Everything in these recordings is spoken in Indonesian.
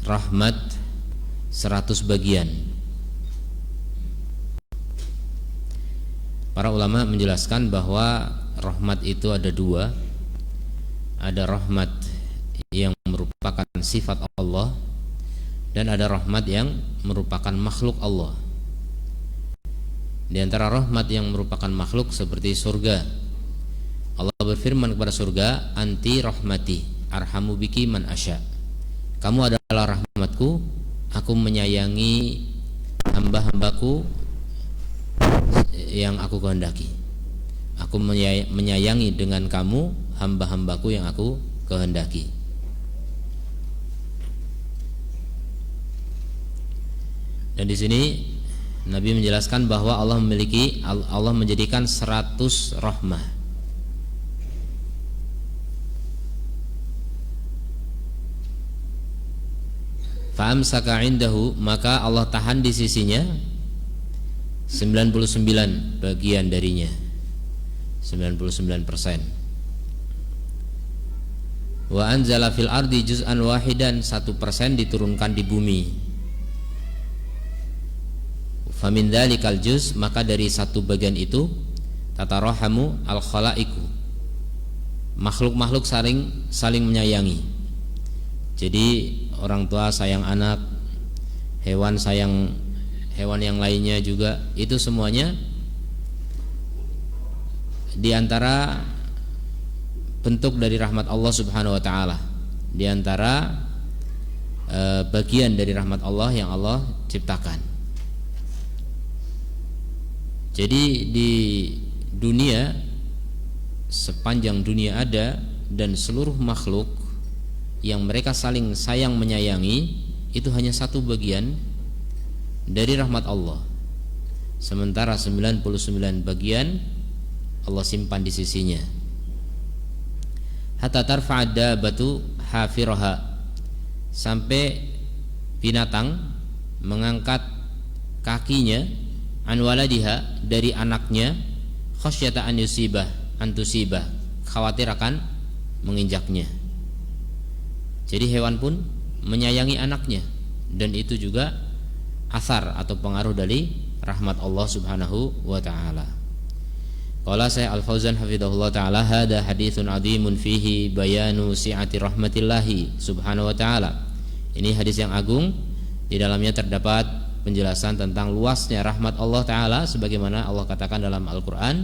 rahmat 100 bagian. Para ulama menjelaskan bahwa rahmat itu ada dua. Ada rahmat yang merupakan sifat Allah, dan ada rahmat yang merupakan makhluk Allah. Di antara rahmat yang merupakan makhluk seperti surga, Allah berfirman kepada surga, anti rahmati arhamu biki man asya. Kamu adalah rahmatku, aku menyayangi hamba-hambaku yang aku kehendaki. Aku menyayangi dengan kamu hamba-hambaku yang aku kehendaki. Dan di sini Nabi menjelaskan bahwa Allah menjadikan 100 rahmah. Fa'amsaka indahu, maka Allah tahan di sisinya 99 bagian darinya, 99%. Wa anzala fil ardi juz'an wahidan, 1% diturunkan di bumi. Famin dzalikal juz, maka dari satu bagian itu tatarahamu al khalaiku, makhluk-makhluk saling menyayangi. Jadi orang tua sayang anak, hewan sayang hewan yang lainnya juga, itu semuanya di antara bentuk dari rahmat Allah Subhanahu wa taala, di antara bagian dari rahmat Allah yang Allah ciptakan. Jadi di dunia, sepanjang dunia ada, dan seluruh makhluk yang mereka saling sayang menyayangi, itu hanya satu bagian dari rahmat Allah. Sementara 99 bagian Allah simpan di sisinya. Hatta tarfa'adda batu hafiraha, sampai binatang mengangkat kakinya an waladiha, dari anaknya, khasyata an yusibah antusibah, khawatir akan menginjaknya. Jadi hewan pun menyayangi anaknya, dan itu juga asar atau pengaruh dari rahmat Allah Subhanahu wa taala. Qala Syekh Al-Fauzan hafizahullah taala, hada haditsun azimun fihi bayanu si'ati rahmatillahi subhanahu wa taala. Ini hadis yang agung, di dalamnya terdapat penjelasan tentang luasnya rahmat Allah taala, sebagaimana Allah katakan dalam Al-Qur'an,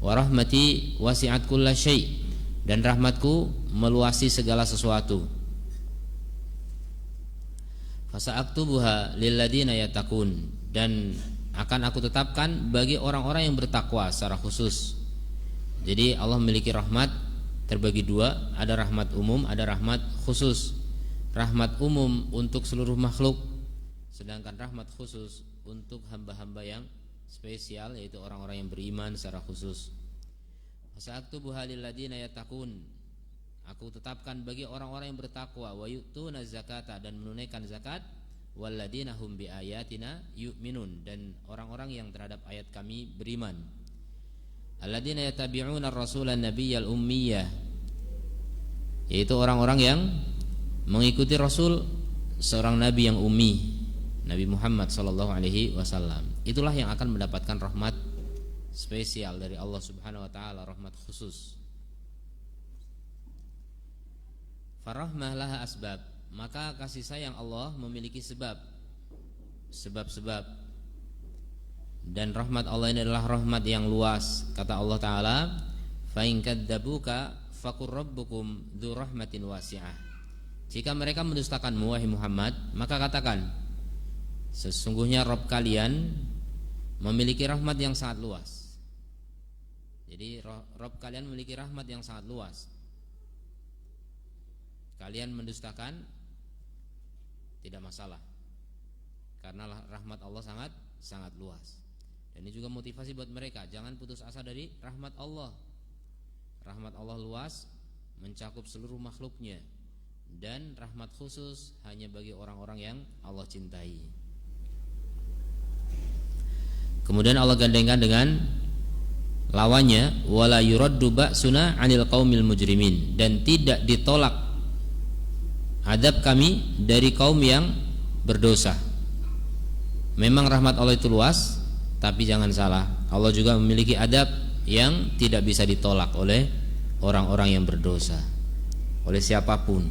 wa rahmati wasi'at kulla syai', dan rahmatku meluasi segala sesuatu. Fasa'aktubuha lilladzina yattaqun, dan akan aku tetapkan bagi orang-orang yang bertakwa secara khusus. Jadi Allah memiliki rahmat terbagi dua, ada rahmat umum, ada rahmat khusus. Rahmat umum untuk seluruh makhluk, sedangkan rahmat khusus untuk hamba-hamba yang spesial, yaitu orang-orang yang beriman secara khusus. Fasa'aktubuha lilladzina yattaqun, aku tetapkan bagi orang-orang yang bertakwa, wa yu'tuna zakata, dan menunaikan zakat, walladzina hum biayatina yu'minun, dan orang-orang yang terhadap ayat kami beriman. Alladzina yattabi'una ar-rasulan nabiyyal ummiyah, yaitu orang-orang yang mengikuti Rasul, seorang nabi yang ummi, Nabi Muhammad sallallahu alaihi wasallam. Itulah yang akan mendapatkan rahmat spesial dari Allah Subhanahu wa taala, rahmat khusus. Farahmah laha asbab, maka kasih sayang Allah memiliki sebab-sebab, dan rahmat Allah ini adalah rahmat yang luas. Kata Allah taala, fa in kadzabuka faqur rabbukum dzu rahmatin wasi'ah. Jika mereka mendustakanmu wahai Muhammad, maka katakan, sesungguhnya Rabb kalian memiliki rahmat yang sangat luas. Jadi Rabb kalian memiliki rahmat yang sangat luas. Kalian mendustakan tidak masalah, karena rahmat Allah sangat luas. Dan ini juga motivasi buat mereka, jangan putus asa dari rahmat Allah. Rahmat Allah luas, mencakup seluruh makhluknya, dan rahmat khusus hanya bagi orang-orang yang Allah cintai. Kemudian Allah gandengkan dengan lawannya, wala yuraddu ba'suna 'anil qaumil mujrimin, dan tidak ditolak adab kami dari kaum yang berdosa. Memang rahmat Allah itu luas, tapi jangan salah, Allah juga memiliki adab yang tidak bisa ditolak oleh orang-orang yang berdosa, oleh siapapun.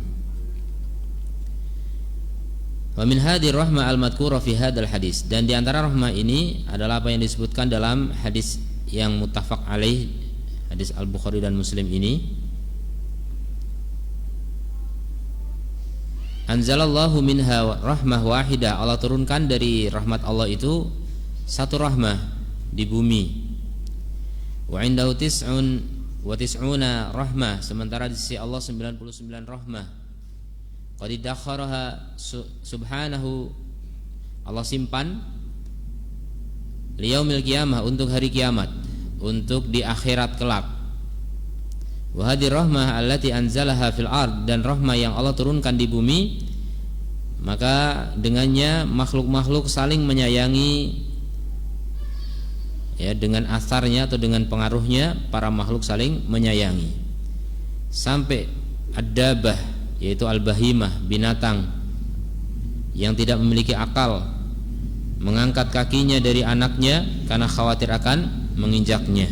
Wa min hadhihi rahmah al-madhkura fi hadzal hadis, dan di antara rahmah ini adalah apa yang disebutkan dalam hadis yang muttafaq alaih, hadis Al-Bukhari dan Muslim ini. Anzalallahu minha rahmah wahidah, Allah turunkan dari rahmat Allah itu satu rahmah di bumi. Wa indahu tis'un wa tis'una rahmah, sementara di sisi Allah 99 rahmah. Qad dakharaha subhanahu, Allah simpan liyaumil qiyamah, untuk hari kiamat, untuk di akhirat kelak. Wa hadhihi rahmah allati anzalaha fil ard, dan rahmah yang Allah turunkan di bumi, maka dengannya makhluk-makhluk saling menyayangi, ya, dengan asarnya atau dengan pengaruhnya para makhluk saling menyayangi. Sampai ad-dabah, yaitu al-bahimah, binatang yang tidak memiliki akal, mengangkat kakinya dari anaknya karena khawatir akan menginjaknya.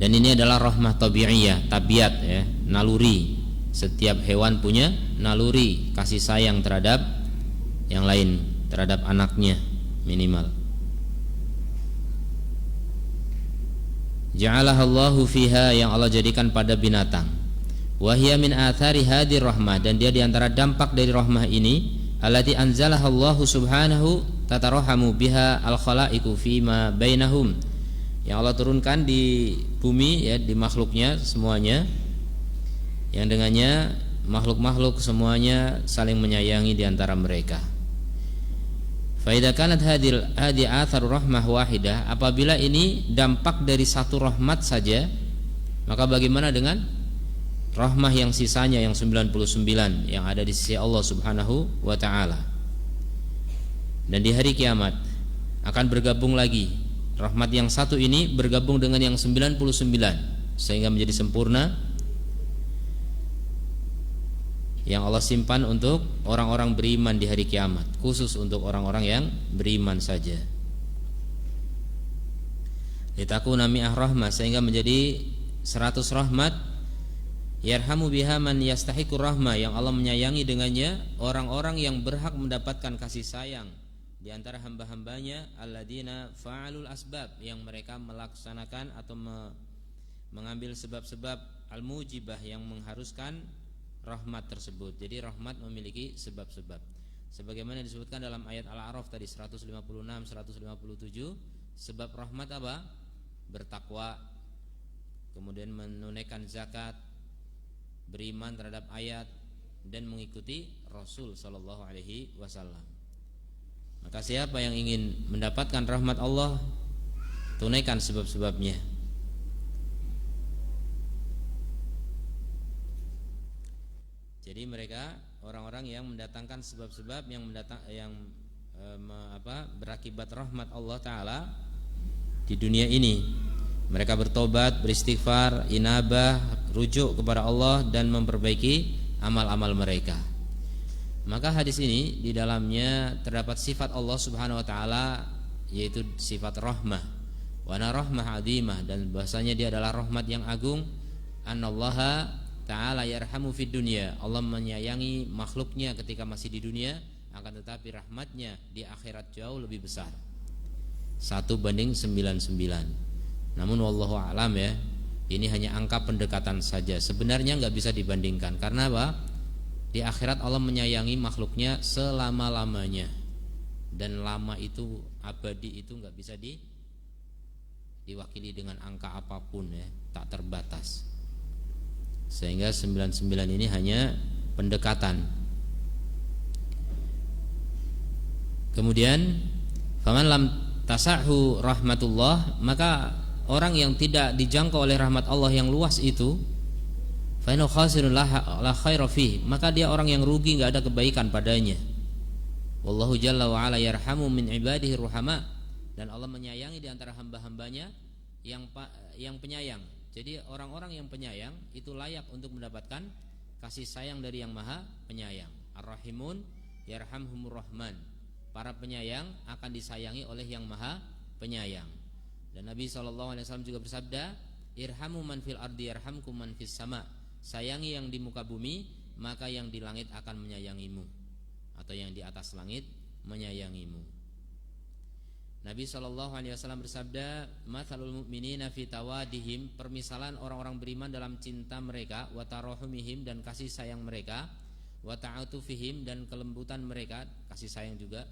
Dan ini adalah rahmah tabi'iyah, tabiat, ya, naluri. Setiap hewan punya naluri kasih sayang terhadap yang lain, terhadap anaknya minimal. Ja'alahallahu fiha, yang Allah jadikan pada binatang. Wa hiya min athari hadhihi rahmah, dan dia diantara dampak dari rahmah ini, allati anzalahallahu subhanahu tatarahamu biha al-khalaiqu fima bainahum, yang Allah turunkan di bumi, ya, di makhluknya semuanya, yang dengannya makhluk-makhluk semuanya saling menyayangi di antara mereka. Fa idza kanat hadhihi atharu rahmah wahidah, apabila ini dampak dari satu rahmat saja, maka bagaimana dengan rahmah yang sisanya yang 99 yang ada di sisi Allah Subhanahu wa taala? Dan di hari kiamat akan bergabung lagi, rahmat yang satu ini bergabung dengan yang 99 sehingga menjadi sempurna, yang Allah simpan untuk orang-orang beriman di hari kiamat, khusus untuk orang-orang yang beriman saja. Litakuna mi'ah rahmah, sehingga menjadi 100 rahmat, yarhamu biha man yastahiqur rahmah, yang Allah menyayangi dengannya orang-orang yang berhak mendapatkan kasih sayang di antara hamba-hambanya, alladzina fa'alul asbab, yang mereka melaksanakan atau mengambil sebab-sebab al-mujibah, yang mengharuskan rahmat tersebut. Jadi rahmat memiliki sebab-sebab, sebagaimana disebutkan dalam ayat Al-A'raf tadi 156 157. Sebab rahmat apa? Bertakwa, kemudian menunaikan zakat, beriman terhadap ayat, dan mengikuti Rasul sallallahu alaihi wasallam. Maka siapa yang ingin mendapatkan rahmat Allah, tunaikan sebab-sebabnya. Jadi mereka orang-orang yang mendatangkan sebab-sebab yang berakibat rahmat Allah taala di dunia ini. Mereka bertobat, beristighfar, inabah, rujuk kepada Allah, dan memperbaiki amal-amal mereka. Maka hadis ini di dalamnya terdapat sifat Allah Subhanahu wa taala, yaitu sifat rahmah. Wa ana rahmah azimah, dan bahasanya dia adalah rahmat yang agung. Anallaha ta'ala yarhamu fid dunya, Allah menyayangi makhluknya ketika masih di dunia, akan tetapi rahmatnya di akhirat jauh lebih besar, 1:99. Namun wallahu a'lam, ya, ini hanya angka pendekatan saja, sebenarnya nggak bisa dibandingkan. Karena apa? Di akhirat Allah menyayangi makhluknya selama-lamanya, dan lama itu, abadi itu nggak bisa diwakili dengan angka apapun, ya, tak terbatas. Sehingga 99 ini hanya pendekatan. Kemudian faman lam tasahu rahmatullah, maka orang yang tidak dijangkau oleh rahmat Allah yang luas itu, fa inna khasirun la khaira fi, maka dia orang yang rugi, enggak ada kebaikan padanya. Wallahu jalla wa ala yarhamu min ibadihi ruhama, dan Allah menyayangi di antara hamba-hambanya yang penyayang. Jadi orang-orang yang penyayang itu layak untuk mendapatkan kasih sayang dari yang maha penyayang. Ar-Rahimun yarhamhumur Rahman. Para penyayang akan disayangi oleh yang maha penyayang. Dan Nabi SAW juga bersabda, irhamu man fil ardi yarhamkum man fis sama. Sayangi yang di muka bumi, maka yang di langit akan menyayangimu, atau yang di atas langit menyayangimu. Nabi SAW bersabda, mathalul mu'minina fi tawadihim, permisalan orang-orang beriman dalam cinta mereka, wa tarahumihim, dan kasih sayang mereka, wa ta'atufihim, dan kelembutan mereka, kasih sayang juga,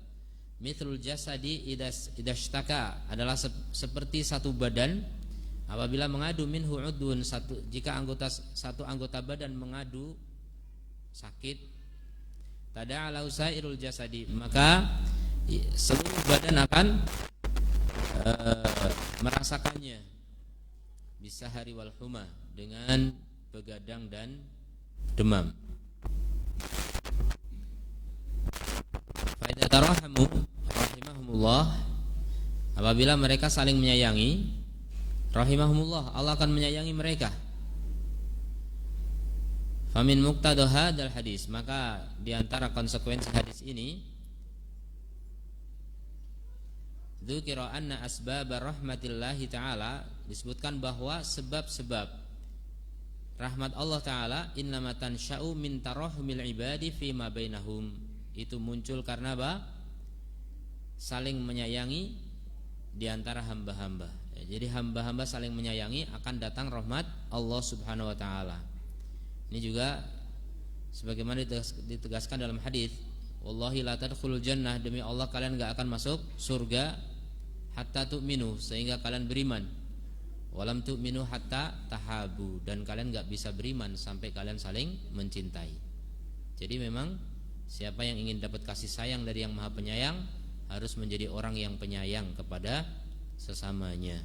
mithlul jasadi idashtaka, adalah seperti satu badan apabila mengadu minhu udun, jika satu anggota badan mengadu sakit, tada'ala usairul jasadi, maka seluruh badan akan merasakannya, bisa hari wal huma, dengan begadang dan demam. Fa idza tarahamu rahimahumullah, apabila mereka saling menyayangi, rahimahumullah, Allah akan menyayangi mereka. Famin muqtada hadzal hadis, maka diantara konsekuensi hadis ini, dzukira anna asbab rahmatillahi ta'ala, disebutkan bahwa sebab-sebab rahmat Allah Ta'ala innama tansha'u min tarahumil ibadi fima bainahum, itu muncul karena apa? Saling menyayangi diantara hamba-hamba. Jadi hamba-hamba saling menyayangi, akan datang rahmat Allah Subhanahu wa Ta'ala. Ini juga sebagaimana ditegaskan dalam hadis, wallahi la tadkhulul jannah, demi Allah kalian enggak akan masuk surga hatta tu'minu, sehingga kalian beriman, walam tu'minu hatta tahabu, dan kalian enggak bisa beriman sampai kalian saling mencintai. Jadi memang siapa yang ingin dapat kasih sayang dari yang maha penyayang harus menjadi orang yang penyayang kepada sesamanya.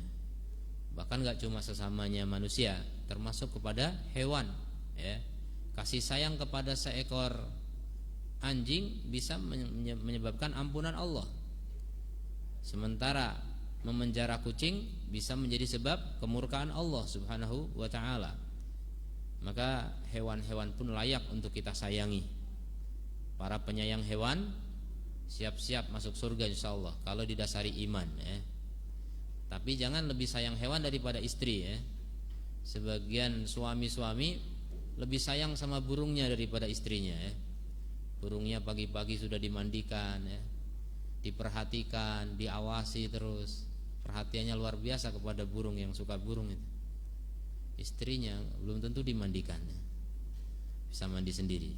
Bahkan enggak cuma sesamanya manusia, termasuk kepada hewan, ya. Kasih sayang kepada seekor anjing bisa menyebabkan ampunan Allah, sementara memenjara kucing bisa menjadi sebab kemurkaan Allah Subhanahu wa Ta'ala. Maka hewan-hewan pun layak untuk kita sayangi. Para penyayang hewan siap-siap masuk surga insyaallah kalau didasari iman, ya. Tapi jangan lebih sayang hewan daripada istri, ya. Sebagian suami-suami lebih sayang sama burungnya daripada istrinya, ya. Burungnya pagi-pagi sudah dimandikan, ya, diperhatikan, diawasi terus. Perhatiannya luar biasa kepada burung yang suka burung itu. Istrinya belum tentu dimandikan, ya. Bisa mandi sendiri.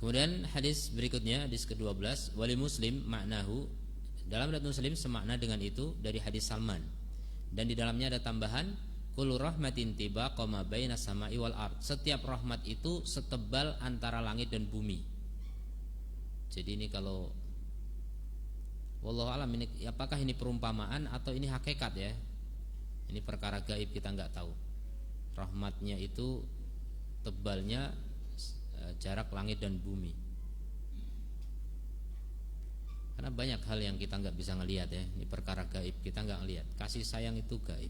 Kemudian hadis berikutnya, hadis ke-12, wali Muslim maknahu, dalam riwayat Muslim semakna dengan itu dari hadis Salman. Dan di dalamnya ada tambahan, kullu rahmatin tibaqa ma baina sama'i wal ard. Setiap rahmat itu setebal antara langit dan bumi. Jadi ini kalau wallahu alam, ini apakah ini perumpamaan atau ini hakikat, ya? Ini perkara gaib, kita enggak tahu. Rahmatnya itu tebalnya jarak langit dan bumi. Karena banyak hal yang kita nggak bisa ngelihat, ya. Ini perkara gaib, kita nggak ngelihat. Kasih sayang itu gaib.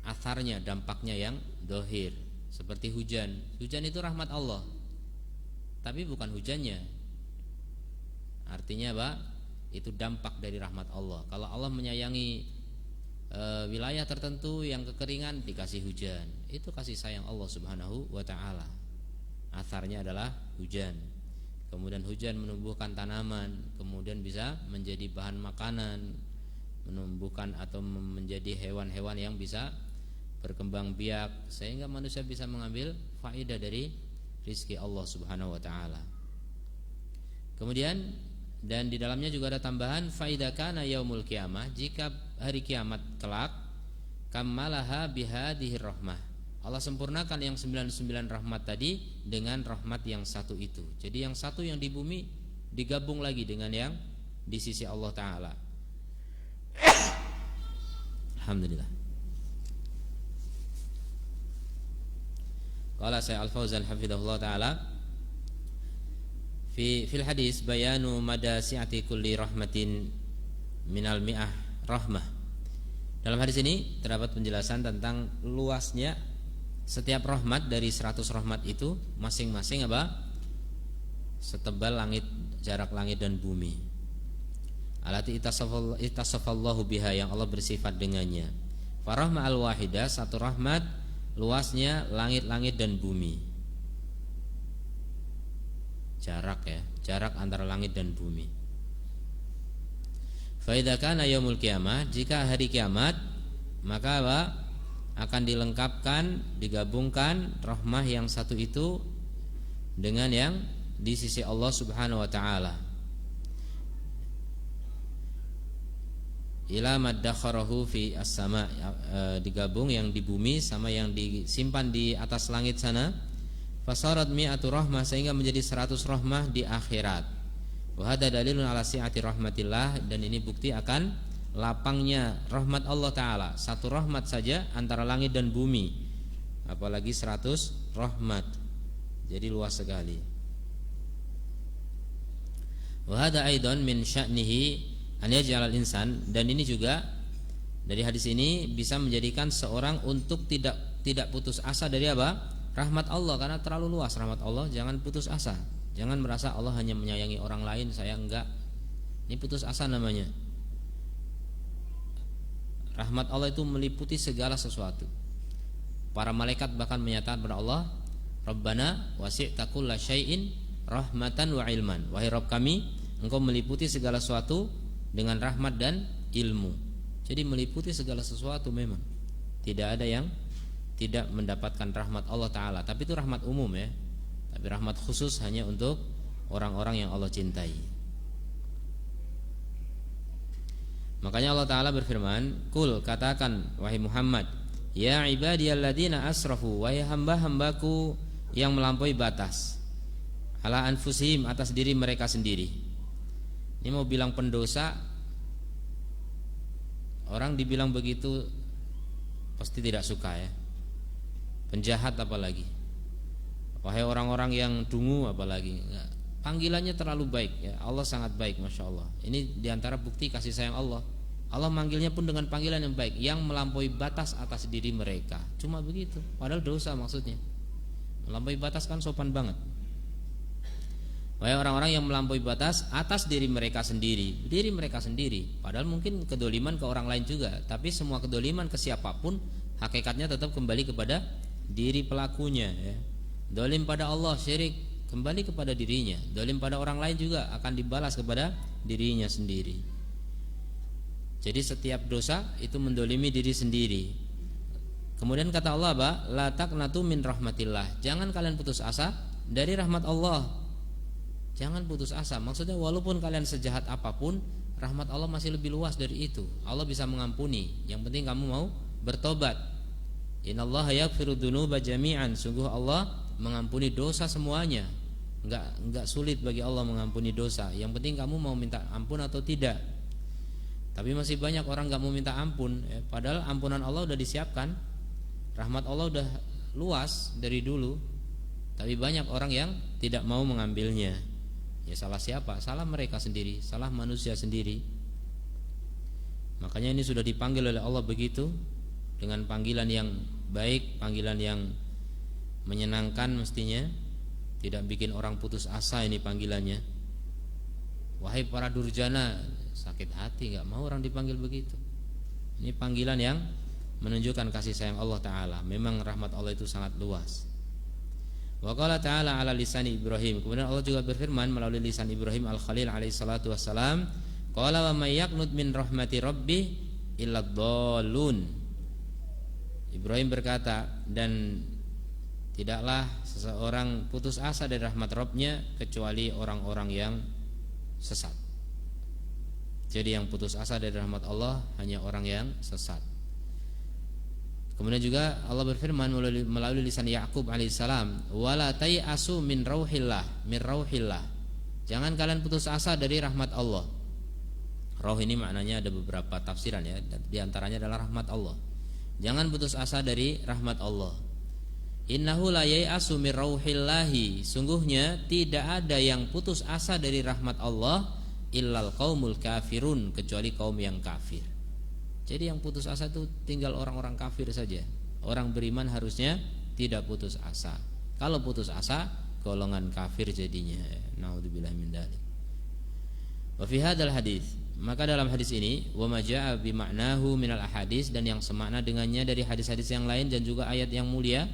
Atharnya, dampaknya yang dohir, seperti hujan. Hujan itu rahmat Allah, tapi bukan hujannya. Artinya apa? Itu dampak dari rahmat Allah. Kalau Allah menyayangi wilayah tertentu yang kekeringan, dikasih hujan. Itu kasih sayang Allah Subhanahu wa Ta'ala. Atharnya adalah hujan. Kemudian hujan menumbuhkan tanaman, kemudian bisa menjadi bahan makanan, menumbuhkan atau menjadi hewan-hewan yang bisa berkembang biak, sehingga manusia bisa mengambil faedah dari rizki Allah Subhanahu wa Ta'ala. Kemudian, dan di dalamnya juga ada tambahan, faida kana yaumul qiyamah, jika hari kiamat kelak, kammalaha bihadhir rahmah, Allah sempurnakan yang 99 rahmat tadi dengan rahmat yang satu itu. Jadi yang satu yang di bumi digabung lagi dengan yang di sisi Allah Ta'ala. Alhamdulillah. Qala Syekh Al-Fauzan hafizahullah ta'ala, fil hadis bayanu mada si'ati kulli rahmatin minal mi'ah rahmah. Dalam hadis ini terdapat penjelasan tentang luasnya setiap rahmat. Dari 100 rahmat itu masing-masing apa? Setebal langit, jarak langit dan bumi. Alati itasafallahu biha, yang Allah bersifat dengannya. Farahma al-wahidah, satu rahmat luasnya langit-langit dan bumi. Jarak ya, jarak antara langit dan bumi. Fa idza kana yaumul qiyamah, jika hari kiamat, maka apa? Akan dilengkapkan, digabungkan rahmah yang satu itu dengan yang di sisi Allah Subhanahu wa taala. Ila maddakharahu fi as-sama, digabung yang di bumi sama yang disimpan di atas langit sana. Fasarat mi'atu rahmah, sehingga menjadi 100 rahmah di akhirat. Wa hadza dalilun ala si'ati rahmatillah, dan ini bukti akan lapangnya rahmat Allah taala. Satu rahmat saja antara langit dan bumi, apalagi 100 rahmat. Jadi luas sekali. Wa hadza aidan min sya'nihi an yaj'alal insan, dan ini juga dari hadis ini bisa menjadikan seorang untuk tidak putus asa dari apa? Rahmat Allah, karena terlalu luas rahmat Allah. Jangan putus asa. Jangan merasa Allah hanya menyayangi orang lain, saya enggak. Ini putus asa namanya. Rahmat Allah itu meliputi segala sesuatu. Para malaikat bahkan menyatakan kepada Allah, Rabbana wasi'ta kulla syai'in rahmatan wa ilman. Wahai Rabb kami, Engkau meliputi segala sesuatu dengan rahmat dan ilmu. Jadi meliputi segala sesuatu memang. Tidak ada yang tidak mendapatkan rahmat Allah taala. Tapi itu rahmat umum ya. Tapi rahmat khusus hanya untuk orang-orang yang Allah cintai. Makanya Allah taala berfirman, "Qul, katakan wahai Muhammad, ya ibadiyalladzina asrafu, wahai hamba-hambaku yang melampaui batas, ala anfusihim, atas diri mereka sendiri." Ini mau bilang pendosa, orang dibilang begitu pasti tidak suka ya. Penjahat apalagi, wahai orang-orang yang dungu apalagi. Panggilannya terlalu baik ya. Allah sangat baik, Masya Allah. Ini diantara bukti kasih sayang Allah. Allah manggilnya pun dengan panggilan yang baik, yang melampaui batas atas diri mereka. Cuma begitu, padahal dosa maksudnya. Melampaui batas kan sopan banget. Wahai orang-orang yang melampaui batas atas diri mereka sendiri. Diri mereka sendiri, padahal mungkin kedoliman ke orang lain juga. Tapi semua kedoliman ke siapapun, hakikatnya tetap kembali kepada diri pelakunya ya. Dolim pada Allah, syirik, kembali kepada dirinya. Dolim pada orang lain juga akan dibalas kepada dirinya sendiri. Jadi setiap dosa itu mendolimi diri sendiri. Kemudian kata Allah apa? La taqnatu min rahmatillah. Jangan kalian putus asa dari rahmat Allah. Jangan putus asa. Maksudnya walaupun kalian sejahat apapun, rahmat Allah masih lebih luas dari itu. Allah bisa mengampuni. Yang penting kamu mau bertobat. Innallaha yaghfiru dzunuba jami'an. Sungguh Allah mengampuni dosa semuanya. Enggak sulit bagi Allah mengampuni dosa. Yang penting kamu mau minta ampun atau tidak. Tapi masih banyak orang enggak mau minta ampun ya. Padahal ampunan Allah udah disiapkan. Rahmat Allah udah luas dari dulu. Tapi banyak orang yang tidak mau mengambilnya. Ya salah siapa? Salah mereka sendiri, salah manusia sendiri. Makanya ini sudah dipanggil oleh Allah begitu, dengan panggilan yang baik, panggilan yang menyenangkan mestinya. Tidak bikin orang putus asa ini panggilannya. Wahai para durjana, sakit hati, gak mau orang dipanggil begitu. Ini panggilan yang menunjukkan kasih sayang Allah Ta'ala. Memang rahmat Allah itu sangat luas. Wa qala ta'ala ala lisan Ibrahim. Kemudian Allah juga berfirman melalui lisan Ibrahim al-Khalil alaihi salatu wassalam, qala wa may yaqnut min rahmati rabbih illa dhallun. Ibrahim berkata, dan tidaklah seseorang putus asa dari rahmat Rabb-nya kecuali orang-orang yang sesat. Jadi yang putus asa dari rahmat Allah hanya orang yang sesat. Kemudian juga Allah berfirman melalui lisan Yakub alaihissalam, wala tayasu min rauhillah. Jangan kalian putus asa dari rahmat Allah. Rauh ini maknanya ada beberapa tafsiran ya. Di antaranya adalah rahmat Allah. Jangan putus asa dari rahmat Allah. Innahu la yayasu min rauhillahi. Sungguhnya tidak ada yang putus asa dari rahmat Allah illal qaumul kafirun, kecuali kaum yang kafir. Jadi yang putus asa itu tinggal orang-orang kafir saja. Orang beriman harusnya tidak putus asa. Kalau putus asa, golongan kafir jadinya. Naudzubillah min dzalik. Wa fi hadzal hadis, maka dalam hadis ini wa ma jaa bi ma'nahu minal ahadits, dan yang semakna dengannya dari hadis-hadis yang lain dan juga ayat yang mulia,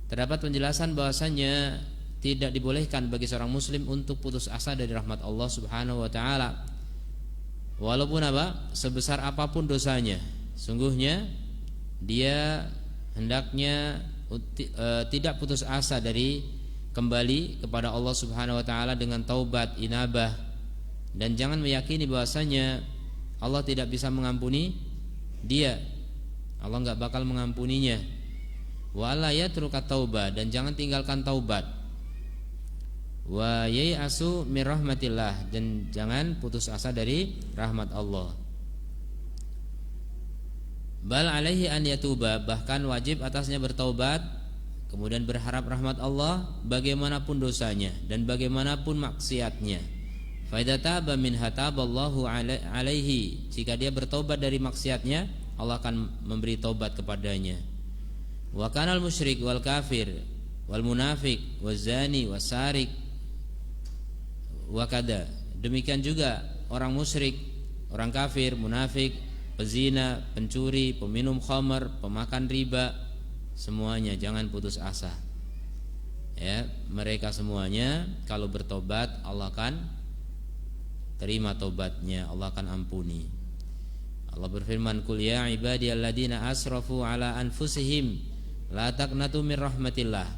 terdapat penjelasan bahwasannya tidak dibolehkan bagi seorang muslim untuk putus asa dari rahmat Allah Subhanahu wa taala. Walaupun sebesar apapun dosanya, sungguhnya dia hendaknya tidak putus asa dari kembali kepada Allah Subhanahu wa taala dengan taubat, inabah, dan jangan meyakini bahwasanya Allah tidak bisa mengampuni dia. Allah enggak bakal mengampuninya. Wa la yatruka taubah, dan jangan tinggalkan taubat. Wa yai'asu mir rahmatillah, dan jangan putus asa dari rahmat Allah. Bal alaihi an yatuba, bahkan wajib atasnya bertaubat, kemudian berharap rahmat Allah bagaimanapun dosanya dan bagaimanapun maksiatnya. Fa idza taba minha taballahu alaihi, jika dia bertaubat dari maksiatnya, Allah akan memberi taubat kepadanya. Wa kanal musyrik wal kafir wal munafik waz zani wasarik wakada, demikian juga orang musyrik, orang kafir, munafik, pezina, pencuri, peminum khamar, pemakan riba, semuanya jangan putus asa. Ya, mereka semuanya kalau bertobat Allah akan terima tobatnya, Allah akan ampuni. Allah berfirman, "Qul ya ibadiyalladzina asrafu ala anfusihim la taqnatu mir rahmatillah.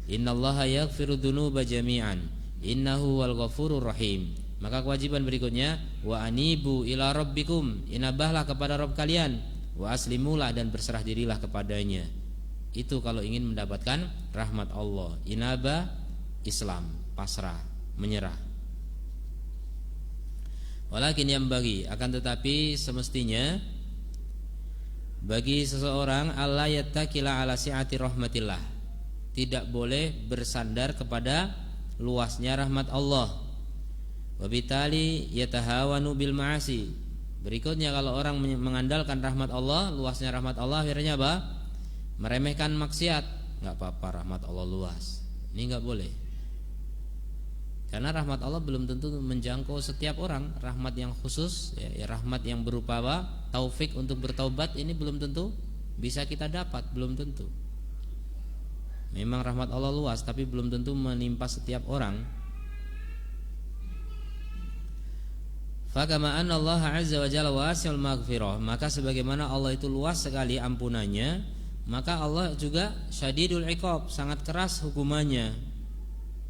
Innallaha yaghfiru dzunuba jami'an. Innahu wal ghafurur rahim." Maka kewajiban berikutnya, wa anibu ila rabbikum, inabahlah kepada Rabb kalian, wa aslimulah, dan berserah dirilah kepadanya. Itu kalau ingin mendapatkan rahmat Allah. Inabah, Islam, pasrah, menyerah. Walakin yang bagi, akan tetapi semestinya bagi seseorang Allah yattaqila ala si'ati rahmatillah, tidak boleh bersandar kepada luasnya rahmat Allah. Wabitali yatahawanu bil ma'asi. Berikutnya, kalau orang mengandalkan rahmat Allah, luasnya rahmat Allah, akhirnya meremehkan maksiat. Enggak apa-apa, rahmat Allah luas. Ini enggak boleh. Karena rahmat Allah belum tentu menjangkau setiap orang. Rahmat yang khusus, ya, rahmat yang berupa taufik untuk bertaubat, ini belum tentu bisa kita dapat, belum tentu. Memang rahmat Allah luas, tapi belum tentu menimpa setiap orang. Fakama anna Allah azza wa jalla wasi'ul maghfirah, maka sebagaimana Allah itu luas sekali ampunannya, maka Allah juga syadidul iqab, sangat keras hukumannya.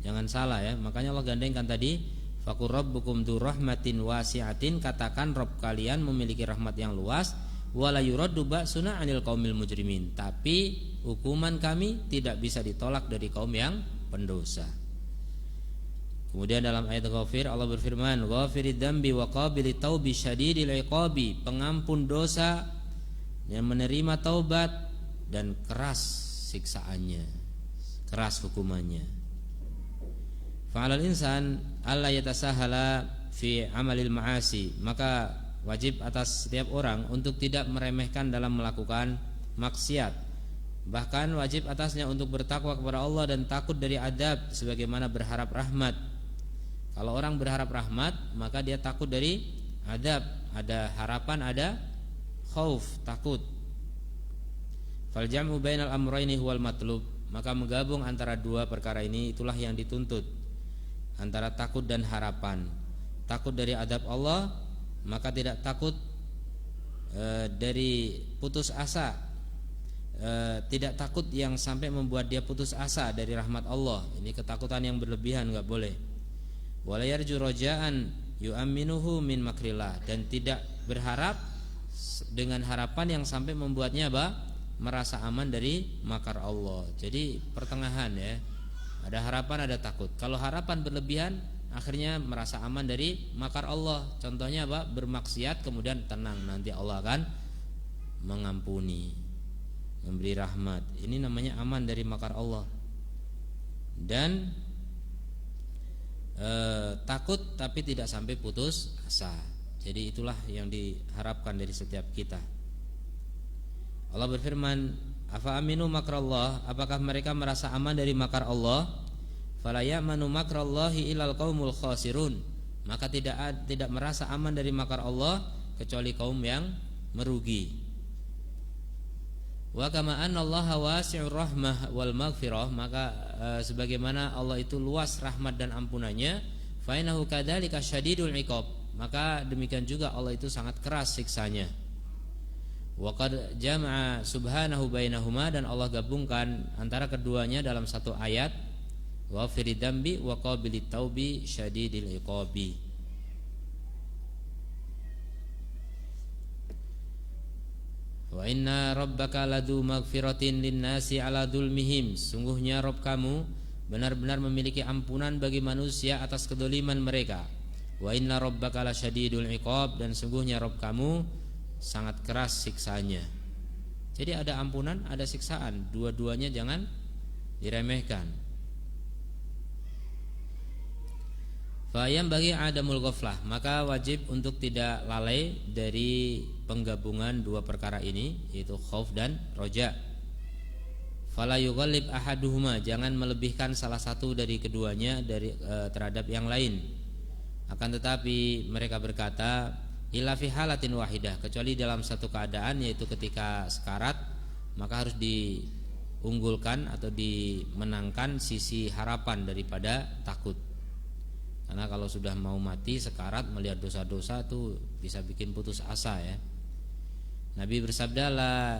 Jangan salah ya, makanya Allah gandengkan tadi, faqur rabbukum du rahmatin wasi'atin, katakan Rabb kalian memiliki rahmat yang luas, wala yuraddu ba'suna 'anil qaumil mujrimin, tapi hukuman kami tidak bisa ditolak dari kaum yang pendosa. Kemudian dalam ayat Ghafir Allah berfirman, Ghafirid dzambi wa qabilit taubi syadidil iqabi, pengampun dosa yang menerima taubat dan keras siksaannya, keras hukumannya. Fa'alal insan alla yatasahala fi amalil ma'asi, maka wajib atas setiap orang untuk tidak meremehkan dalam melakukan maksiat. Bahkan wajib atasnya untuk bertakwa kepada Allah dan takut dari adab, sebagaimana berharap rahmat. Kalau orang berharap rahmat, maka dia takut dari adab. Ada harapan, ada khauf, takut. Fal jam'u bainal amrayni huwal matlub, maka menggabung antara dua perkara ini itulah yang dituntut, antara takut dan harapan. Takut dari adab Allah, maka tidak takut dari putus asa, tidak takut yang sampai membuat dia putus asa dari rahmat Allah. Ini ketakutan yang berlebihan, enggak boleh. Wala yarju rajaan yu'minuhu min makrillah, dan tidak berharap dengan harapan yang sampai membuatnya merasa aman dari makar Allah. Jadi pertengahan ya, ada harapan, ada takut. Kalau harapan berlebihan, akhirnya merasa aman dari makar Allah. Contohnya bermaksiat kemudian tenang, nanti Allah akan mengampuni, memberi rahmat. Ini namanya aman dari makar Allah. Dan takut tapi tidak sampai putus asa. Jadi itulah yang diharapkan dari setiap kita. Allah berfirman, afa aminu makrallah, apakah mereka merasa aman dari makar Allah? Fala ya'manu makrallahi ilal qaumul khasirun, maka tidak merasa aman dari makar Allah kecuali kaum yang merugi. Wa kama annallaha wasi'ur rahmah wal maghfirah, maka sebagaimana Allah itu luas rahmat dan ampunannya, fa innahu kadzalika syadidul iqab, maka demikian juga Allah itu sangat keras siksanya. Wa qad jama'a subhanahu bainahuma, dan Allah gabungkan antara keduanya dalam satu ayat, wa firidambi wa qabilit taubi syadidil iqabi. Wa inna rabbaka ladu maghfiratin linnasi ala dzulmihim, sungguhnya Rabb kamu benar-benar memiliki ampunan bagi manusia atas kedoliman mereka. Wa inna rabbaka lasyadidul iqab, dan sungguhnya Rabb kamu sangat keras siksanya. Jadi ada ampunan, ada siksaan, dua-duanya jangan diremehkan. Fayam bagi adamul ghaflah, maka wajib untuk tidak lalai dari penggabungan dua perkara ini, yaitu khauf dan roja. Fala yughallib ahaduhuma, jangan melebihkan salah satu dari keduanya terhadap yang lain. Akan tetapi mereka berkata, illa fi halatin wahidah, kecuali dalam satu keadaan, yaitu ketika sekarat, maka harus diunggulkan atau dimenangkan sisi harapan daripada takut. Karena kalau sudah mau mati sekarat melihat dosa-dosa itu bisa bikin putus asa ya. Nabi bersabda, la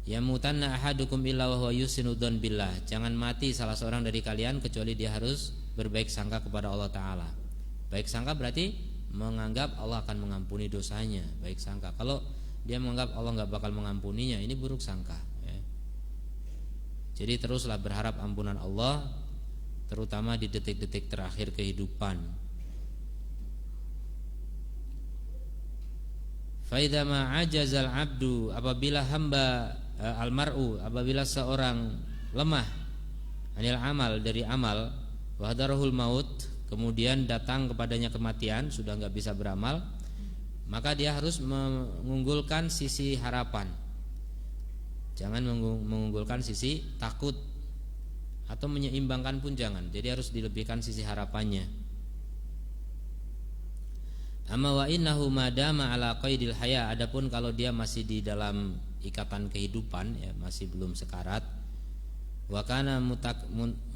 yamutanna ahadukum illa wa huwa yusinu dzan billah, jangan mati salah seorang dari kalian kecuali dia harus berbaik sangka kepada Allah Ta'ala. Baik sangka berarti menganggap Allah akan mengampuni dosanya, baik sangka. Kalau dia menganggap Allah gak bakal mengampuninya, ini buruk sangka ya. Jadi teruslah berharap ampunan Allah, terutama di detik-detik terakhir kehidupan. Faidha ma'ajazal abdu, apabila hamba almar'u, apabila seorang lemah anil amal, dari amal, wahdarahul maut, kemudian datang kepadanya kematian, sudah enggak bisa beramal, maka dia harus mengunggulkan sisi harapan. Jangan mengunggulkan sisi takut, atau menyeimbangkan pun jangan. Jadi harus dilebihkan sisi harapannya. Amma wa innahu madama ala qaidil haya, adapun kalau dia masih di dalam ikatan kehidupan ya, masih belum sekarat, wa kana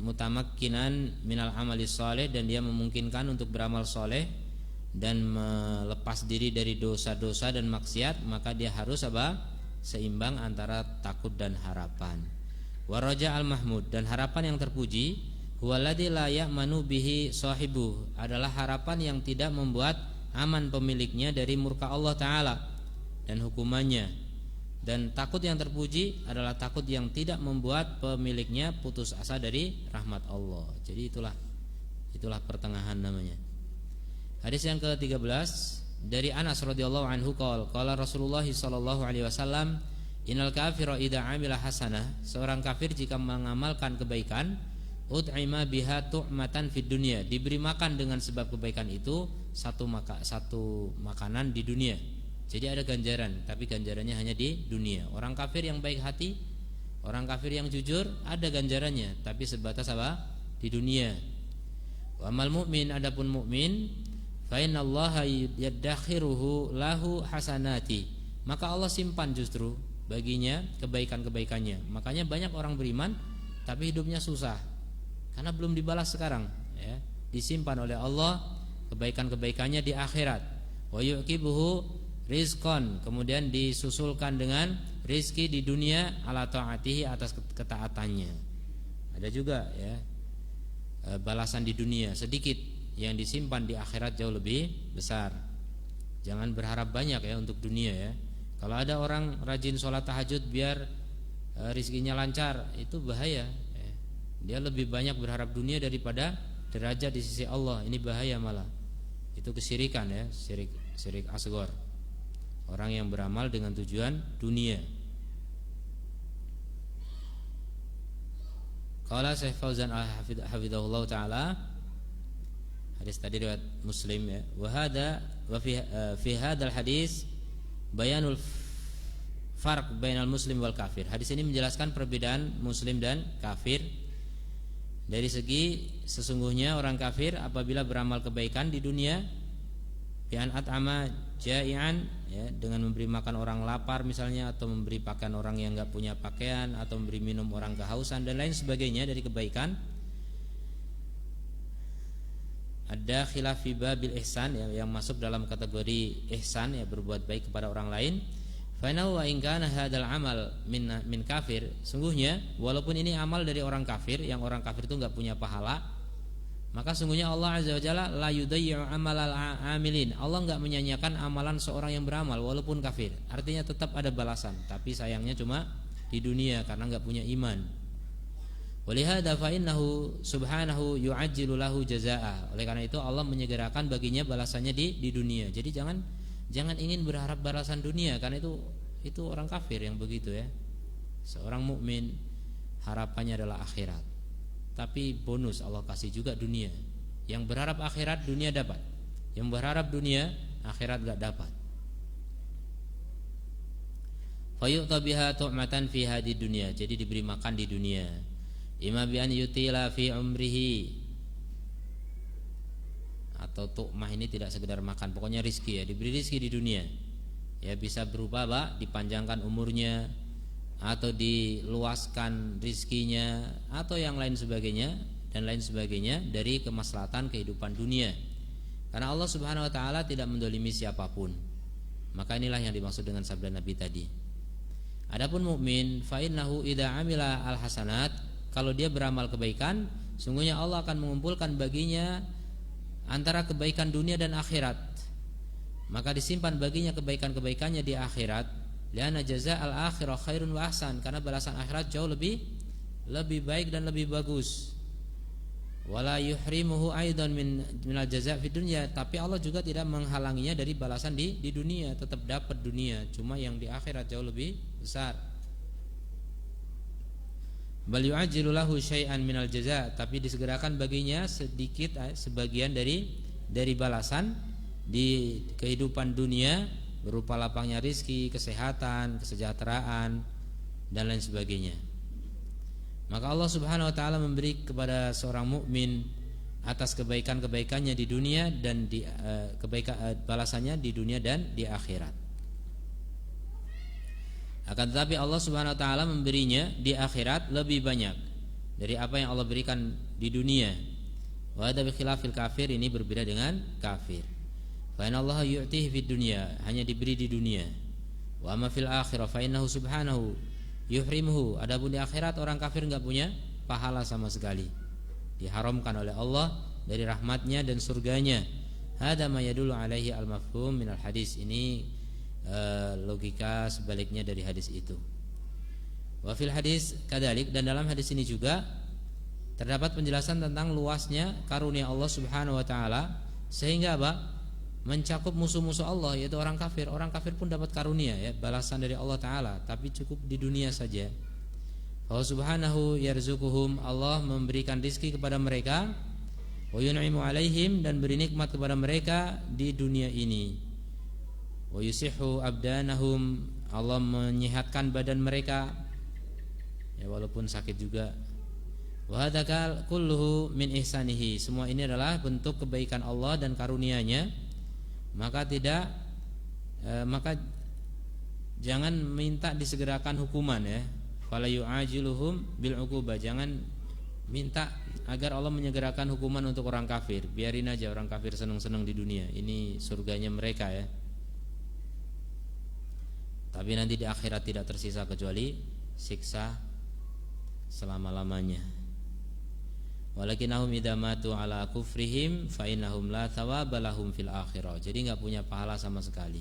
mutamakkinan minal amali shalih, dan dia memungkinkan untuk beramal soleh dan melepas diri dari dosa-dosa dan maksiat, maka dia harus seimbang antara takut dan harapan. Waraja al-mahmud, dan harapan yang terpuji, huwaladzi la ya'manu bihi sahibu, adalah harapan yang tidak membuat aman pemiliknya dari murka Allah Ta'ala dan hukumannya. Dan takut yang terpuji adalah takut yang tidak membuat pemiliknya putus asa dari rahmat Allah. Jadi itulah pertengahan namanya. Hadis yang ke-13 dari Anas radhiyallahu anhu qala Rasulullah sallallahu alaihi wasallam, innal kafira idza amila hasanah, seorang kafir jika mengamalkan kebaikan, ut'ima biha tu'matan fid dunya, diberi makan dengan sebab kebaikan itu satu makanan di dunia. Jadi ada ganjaran, tapi ganjarannya hanya di dunia. Orang kafir yang baik hati, orang kafir yang jujur, ada ganjarannya, tapi sebatas di dunia. Wa amal mu'min, adapun mukmin, fa innallaha yaddakhiruhu lahu hasanati, maka Allah simpan justru baginya kebaikan-kebaikannya. Makanya banyak orang beriman tapi hidupnya susah karena belum dibalas sekarang ya. Disimpan oleh Allah kebaikan-kebaikannya di akhirat. Wa yuqibuhu rizqan, kemudian disusulkan dengan rizki di dunia ala taatihi, atas ketaatannya. Ada juga ya balasan di dunia sedikit, yang disimpan di akhirat jauh lebih besar. Jangan berharap banyak ya untuk dunia ya. Kalau ada orang rajin sholat tahajud biar rizkinya lancar, itu bahaya ya. Dia lebih banyak berharap dunia daripada derajat di sisi Allah. Ini bahaya malah. Itu kesyirikan ya, syirik asghar. Orang yang beramal dengan tujuan dunia. Qala Syekh Fauzan al-Hafidhahullah taala, Hadis tadi riwayat Muslim ya. Wa fi hadzal hadis bayanul farq bainal muslim wal kafir. Hadis ini menjelaskan perbedaan muslim dan kafir. Dari segi sesungguhnya orang kafir apabila beramal kebaikan di dunia, bi an at'ama ja'ian, ya, dengan memberi makan orang lapar misalnya, atau memberi pakaian orang yang enggak punya pakaian, atau memberi minum orang kehausan dan lain sebagainya dari kebaikan. Ada khilaf fi babil ihsan, yang masuk dalam kategori ihsan, ya, berbuat baik kepada orang lain. Fa innahu wa in kana hadzal amal min kafir, sungguhnya walaupun ini amal dari orang kafir, yang orang kafir itu enggak punya pahala, maka sungguhnya Allah Azza wa Jalla la yudayyi'u amalal amilin. Allah enggak menyanyiakan amalan seorang yang beramal walaupun kafir. Artinya tetap ada balasan, tapi sayangnya cuma di dunia karena enggak punya iman. Walihada fa innahu subhanahu yu'ajjilu lahu jazaa'a. Oleh karena itu Allah menyegerakan baginya balasannya di dunia. Jadi jangan ingin berharap balasan dunia, karena itu orang kafir yang begitu ya. Seorang mukmin harapannya adalah akhirat. Tapi bonus Allah kasih juga dunia. Yang berharap akhirat dunia dapat. Yang berharap dunia akhirat enggak dapat. Fayu'ta biha tu'matan fi hadid dunya. Jadi diberi makan di dunia. Imma bi an yutila fi umrihi, atau tu'mah ini tidak sekedar makan, pokoknya rizki ya, diberi rizki di dunia. Ya bisa berupa dipanjangkan umurnya, atau diluaskan rizkinya, atau yang lain sebagainya dan lain sebagainya dari kemaslahatan kehidupan dunia. Karena Allah Subhanahu wa taala tidak mendolimi siapapun. Maka inilah yang dimaksud dengan sabda Nabi tadi. Adapun mukmin, fa innahu idza amila al hasanat, kalau dia beramal kebaikan, sungguhnya Allah akan mengumpulkan baginya antara kebaikan dunia dan akhirat. Maka disimpan baginya kebaikan-kebaikannya di akhirat. Lianna jazaa'al akhirah khairun wa ahsan, karena balasan akhirat jauh lebih baik dan lebih bagus. Wala yuhrimuhu aidan minal jazaa' fid dunya, tapi Allah juga tidak menghalanginya dari balasan di dunia, tetap dapat dunia, cuma yang di akhirat jauh lebih besar. Bal yu'ajjilu lahu syai'an minal jazaa, tapi disegerakan baginya sedikit sebagian dari balasan di kehidupan dunia, berupa lapangnya rizki, kesehatan, kesejahteraan dan lain sebagainya. Maka Allah Subhanahu wa taala memberi kepada seorang mukmin atas kebaikan-kebaikannya di dunia dan di balasannya di dunia dan di akhirat. Akan tetapi Allah Subhanahu wa taala memberinya di akhirat lebih banyak dari apa yang Allah berikan di dunia. Wa hadza bi khilafil kafir, ini berbeda dengan kafir. Fa inna Allah yu'tihi fid dunya, hanya diberi di dunia. Wa amma fil akhirah fa innahu subhanahu yuhrimuhu. Adapun di akhirat orang kafir enggak punya pahala sama sekali. Diharamkan oleh Allah dari rahmatnya dan surganya. Hadza ma yadullu alaihi al-mafhum minal hadis. Ini logika sebaliknya dari hadis itu. Wa fil hadis kadzalik, dan dalam hadis ini juga terdapat penjelasan tentang luasnya karunia Allah Subhanahu wa taala, sehingga mencakup musuh-musuh Allah, yaitu orang kafir. Orang kafir pun dapat karunia ya, balasan dari Allah taala, tapi cukup di dunia saja. Allah Subhanahu yarzuquhum, Allah memberikan rizki kepada mereka, wa yun'imu alaihim, dan beri nikmat kepada mereka di dunia ini. Wa yusihu abdanahum, Allah menyehatkan badan mereka ya walaupun sakit juga. Wa hadzal kulluhu min ihsanihi, semua ini adalah bentuk kebaikan Allah dan karunia-Nya. Maka jangan minta disegerakan hukuman ya. Fala yu'ajiluhum bil uqubah, jangan minta agar Allah menyegerakan hukuman untuk orang kafir. Biarin aja orang kafir senang-senang di dunia, ini surganya mereka ya. Tapi nanti di akhirat tidak tersisa kecuali siksa selama-lamanya. Walakinnahum idza matu ala kufrihim fa innahum la thawaba lahum fil akhirah. Jadi enggak punya pahala sama sekali.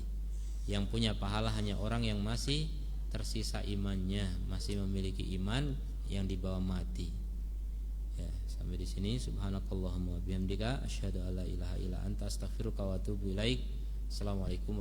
Yang punya pahala hanya orang yang masih tersisa imannya, masih memiliki iman yang dibawa mati. Ya, sampai di sini. Subhanakallahumma wa bihamdika asyhadu alla ilaha illa anta astaghfiruka wa atubu ilaik. Assalamualaikum warahmatullahi wabarakatuh.